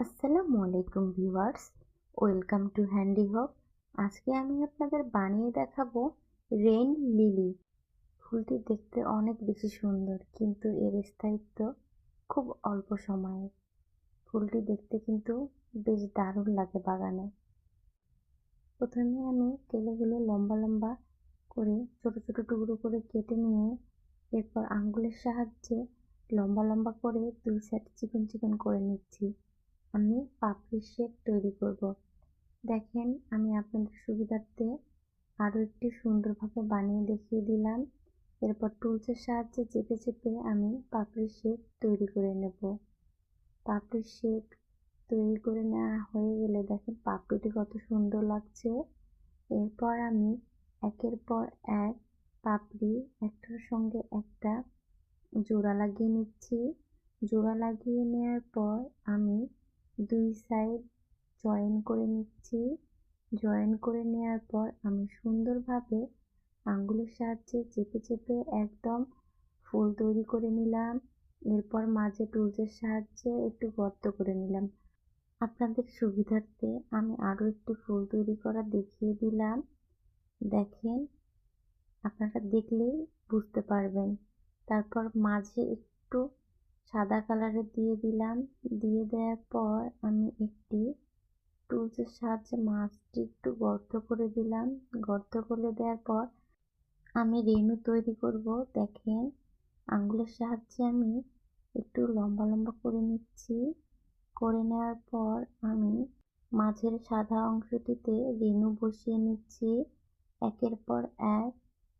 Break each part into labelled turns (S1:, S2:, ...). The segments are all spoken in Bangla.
S1: আসসালামু আলাইকুম ভিউয়ার্স, ওয়েলকাম টু হ্যান্ডি হক। আজকে আমি আপনাদের বানিয়ে দেখাবো রেইন লিলি। ফুলটি দেখতে অনেক বেশি সুন্দর, কিন্তু এর স্থায়িত্ব খুব অল্প সময়ের। ফুলটি দেখতে কিন্তু বেশ দারুণ লাগে বাগানে। প্রথমে আমি কেলেগুলো লম্বা লম্বা করে ছোট ছোট টুকরো করে কেটে নিয়ে এরপর আঙ্গুলের সাহায্যে লম্বা লম্বা করে দুই সাইড চিকন চিকন করে নিচ্ছি। আমি পাপড়ির শেপ তৈরি করব। দেখেন, আমি আপনাদের সুবিধার্থে আরও একটু সুন্দরভাবে বানিয়ে দেখিয়ে দিলাম। এরপর টুলসের সাহায্যে চেপে চেপে আমি পাপড়ির শেপ তৈরি করে নেব। পাপড়ির শেপ তৈরি করে নেওয়া হয়ে গেলে দেখেন পাপড়িটি কত সুন্দর লাগছে। এরপর আমি একের পর এক পাপড়ি একটার সঙ্গে একটা জোড়া লাগিয়ে নিচ্ছি। জোড়া লাগিয়ে নেওয়ার পর আমি দুই সাইড জয়েন করে নিচ্ছি। জয়েন করে নেওয়ার পর আমি সুন্দরভাবে আঙ্গুলের সাহায্যে চেপে চেপে একদম ফুল তৈরি করে নিলাম। এরপর মাঝে টুলসের সাহায্যে একটু গর্ত করে নিলাম। আপনাদের সুবিধার্থে আমি আরও একটু ফুল তৈরি করা দেখিয়ে দিলাম। দেখেন, আপনারা দেখলেই বুঝতে পারবেন। তারপর মাঝে একটু সাদা কালারের দিয়ে দিলাম। দিয়ে দেওয়ার পর আমি একটি টুলসের সাহায্যে মাছটি একটু গর্ত করে দিলাম। গর্ত করে দেওয়ার পর আমি রেনু তৈরি করব। দেখেন, আঙ্গুলের সাহায্যে আমি একটু লম্বা লম্বা করে নিচ্ছি। করে নেওয়ার পর আমি মাঝের সাদা অংশটিতে রেনু বসিয়ে নিচ্ছি একের পর এক।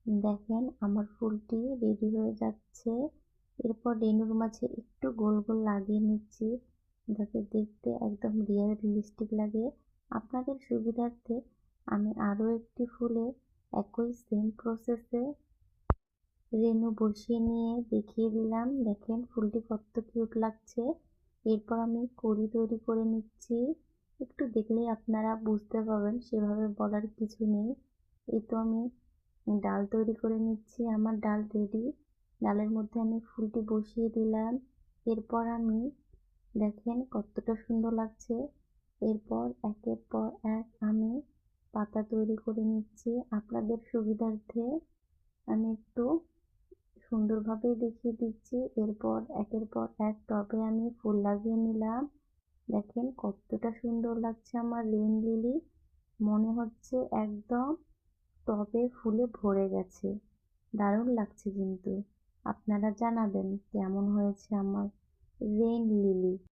S1: দেখেন, আমার ফুলটি রেডি হয়ে যাচ্ছে। এরপর রেনুর মাঝে একটু গোল গোল লাগিয়ে নিচ্ছি, যাতে দেখতে একদম রিয়েলিস্টিক লাগে। আপনাদের সুবিধার্থে আমি আরও একটি ফুলে একই সেম প্রসেসে রেনু বসিয়ে নিয়ে দেখিয়ে দিলাম। দেখেন ফুলটি কত কিউট লাগছে। এরপর আমি কড়ি তৈরি করে নিচ্ছি। একটু দেখলেই আপনারা বুঝতে পারবেন, সেভাবে বলার কিছু নেই। এই তো আমি ডাল তৈরি করে নিচ্ছি। আমার ডাল রেডি। ডালের মধ্যে আমি ফুলটি বসিয়ে দিলাম। এরপর আমি দেখেন কতটা সুন্দর লাগছে। এরপর একের পর এক আমি পাতা তৈরি করে নিচ্ছি। আপনাদের সুবিধার্থে আমি একটু সুন্দরভাবে দেখিয়ে দিচ্ছি। এরপর একের পর এক টবে আমি ফুল লাগিয়ে নিলাম। দেখেন কতটা সুন্দর লাগছে আমার রেইন লিলি। মনে হচ্ছে একদম টবে ফুলে ভরে গেছে। দারুণ লাগছে কিন্তু। আপনারা জানাবেন কেমন হয়েছে আমার রেইন লিলি।